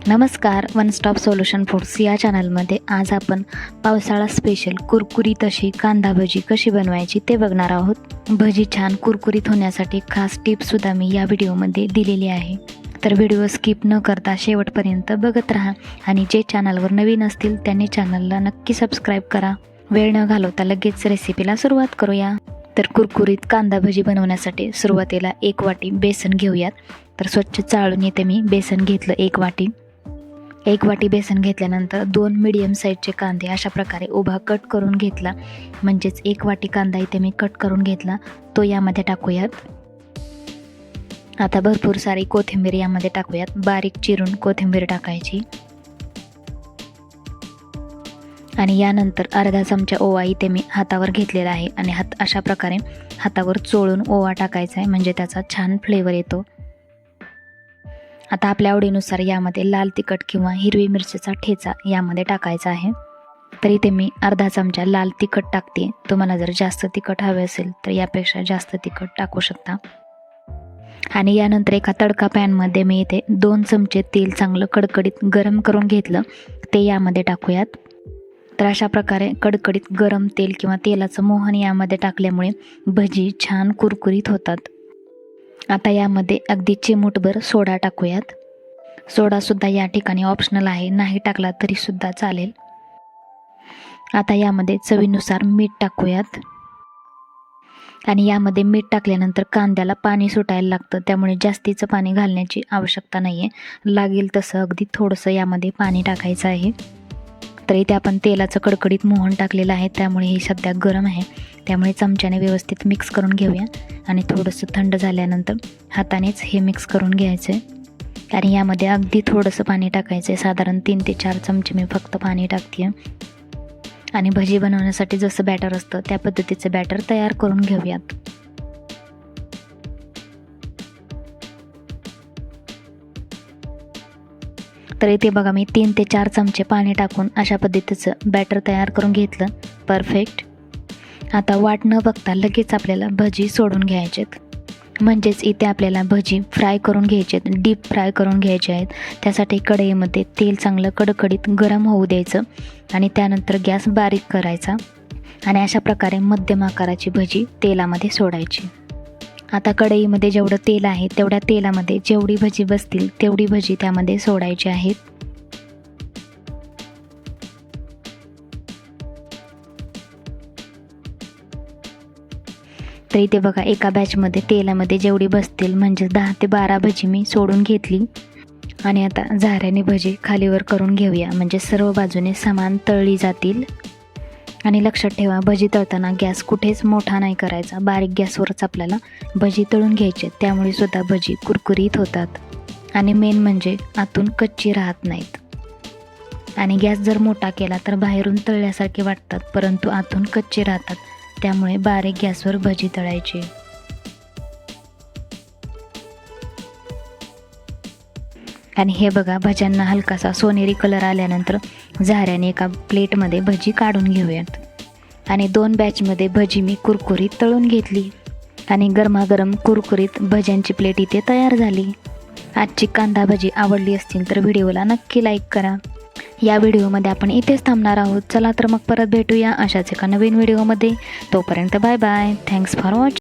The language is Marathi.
नमस्कार, वन स्टॉप सोल्युशन फूड्स या चॅनलमध्ये आज आपण पावसाळा स्पेशल कुरकुरीत अशी कांदा भजी कशी बनवायची ते बघणार आहोत. भजी छान कुरकुरीत होण्यासाठी खास टिप्ससुद्धा मी या व्हिडिओमध्ये दिलेली आहे. तर व्हिडिओ स्किप न करता शेवटपर्यंत बघत राहा आणि जे चॅनलवर नवीन असतील त्यांनी चॅनलला नक्की सबस्क्राईब करा. वेळ न घालवता लगेच रेसिपीला सुरुवात करूया. तर कुरकुरीत कांदा भजी बनवण्यासाठी सुरुवातीला 1 वाटी बेसन घेऊयात. तर स्वच्छ चाळून येते मी बेसन घेतलं 1 वाटी. 1 वाटी बेसन घेतल्यानंतर 2 मीडियम साईजचे कांदे अशा प्रकारे उभा कट करून घेतला. म्हणजेच 1 वाटी कांदा इथे मी कट करून घेतला, तो यामध्ये टाकूयात. आता भरपूर सारी कोथिंबीर यामध्ये टाकूयात. बारीक चिरून कोथिंबीर टाकायची आणि यानंतर अर्धा चमचा ओवा इथे मी हातावर घेतलेला आहे आणि अशा प्रकारे हातावर चोळून ओवा टाकायचा आहे, म्हणजे त्याचा छान फ्लेवर येतो. आता आपल्या आवडीनुसार यामध्ये लाल तिखट किंवा हिरवी मिरचीचा ठेचा यामध्ये टाकायचा आहे. तर इथे मी अर्धा चमचा लाल तिखट टाकते. तुम्हाला जर जास्त तिखट हवे असेल तर यापेक्षा जास्त तिखट टाकू शकता. आणि यानंतर एका तडका पॅनमध्ये मी इथे 2 चमचे तेल चांगलं कडकडीत गरम करून घेतलं, ते यामध्ये टाकूयात. तर अशा प्रकारे कडकडीत गरम तेल किंवा तेलाचं मोहन यामध्ये टाकल्यामुळे भजी छान कुरकुरीत होतात. आता यामध्ये अगदी चिमूटभर सोडा टाकूयात. सोडासुद्धा या ठिकाणी ऑप्शनल आहे, नाही टाकला तरीसुद्धा चालेल. आता यामध्ये चवीनुसार मीठ टाकूयात. आणि यामध्ये मीठ टाकल्यानंतर कांद्याला पाणी सुटायला लागतं, त्यामुळे जास्तीचं पाणी घालण्याची आवश्यकता नाही आहे. लागेल तसं अगदी थोडंसं यामध्ये पाणी टाकायचं आहे. तर इथे आपण तेलाचं कडकडीत मोहन टाकलेलं आहे, त्यामुळे हे सध्या गरम आहे, त्यामुळे चमच्याने व्यवस्थित मिक्स करून घेऊया. आणि थोडंसं थंड झाल्यानंतर हातानेच हे मिक्स करून घ्यायचं आहे. आणि यामध्ये अगदी थोडंसं पाणी टाकायचं आहे. साधारण 3 ते 4 चमचे मी फक्त पाणी टाकते. आणि भजी बनवण्यासाठी जसं बॅटर असतं त्या पद्धतीचं बॅटर तयार करून घेऊयात. तर इथे बघा मी 3 ते 4 चमचे पाणी टाकून अशा पद्धतीचं बॅटर तयार करून घेतलं. परफेक्ट. आता वाट न बघता लगेच आपल्याला भजी सोडून घ्यायचेत. म्हणजेच इथे आपल्याला भजी फ्राय करून घ्यायचे आहेत, डीप फ्राय करून घ्यायचे आहेत. त्यासाठी कढईमध्ये तेल चांगलं कडकडीत गरम होऊ द्यायचं आणि त्यानंतर गॅस बारीक करायचा आणि अशा प्रकारे मध्यम आकाराची भजी तेलामध्ये सोडायची. आता कढईमध्ये जेवढं तेल आहे तेवढ्या तेलामध्ये जेवढी भजी बसतील तेवढी भजी त्यामध्ये सोडायची आहेत. तर इथे बघा एका बॅचमध्ये तेलामध्ये जेवढी बसतील म्हणजे 10 ते 12 भजी मी सोडून घेतली. आणि आता झाऱ्याने भजी खालीवर करून घेऊया, म्हणजे सर्व बाजूने समान तळली जातील. आणि लक्षात ठेवा, भजी तळताना गॅस कुठेच मोठा नाही करायचा, बारीक गॅसवरच आपल्याला भजी तळून घ्यायचे, त्यामुळे सुद्धा भजी कुरकुरीत होतात. आणि मेन म्हणजे आतून कच्ची राहत नाहीत. आणि गॅस जर मोठा केला तर बाहेरून तळल्यासारखे वाटतात, परंतु आतून कच्चे राहतात, त्यामुळे बारीक गॅसवर भजी तळायची. आणि हे बघा, भज्यांना हलकासा सोनेरी कलर आल्यानंतर झाऱ्याने एका प्लेटमध्ये भजी काढून घेऊयात. आणि 2 बॅचमध्ये भजी मी कुरकुरीत तळून घेतली आणि गरमागरम कुरकुरीत भज्यांची प्लेट इथे तयार झाली. आजची कांदा भजी आवडली असतील तर व्हिडिओला नक्की लाईक करा. या व्हिडिओमध्ये आपण इथेच थांबणार आहोत. चला तर मग परत भेटूया अशाच एका नवीन व्हिडिओमध्ये. तोपर्यंत bye bye. Thanks for watching.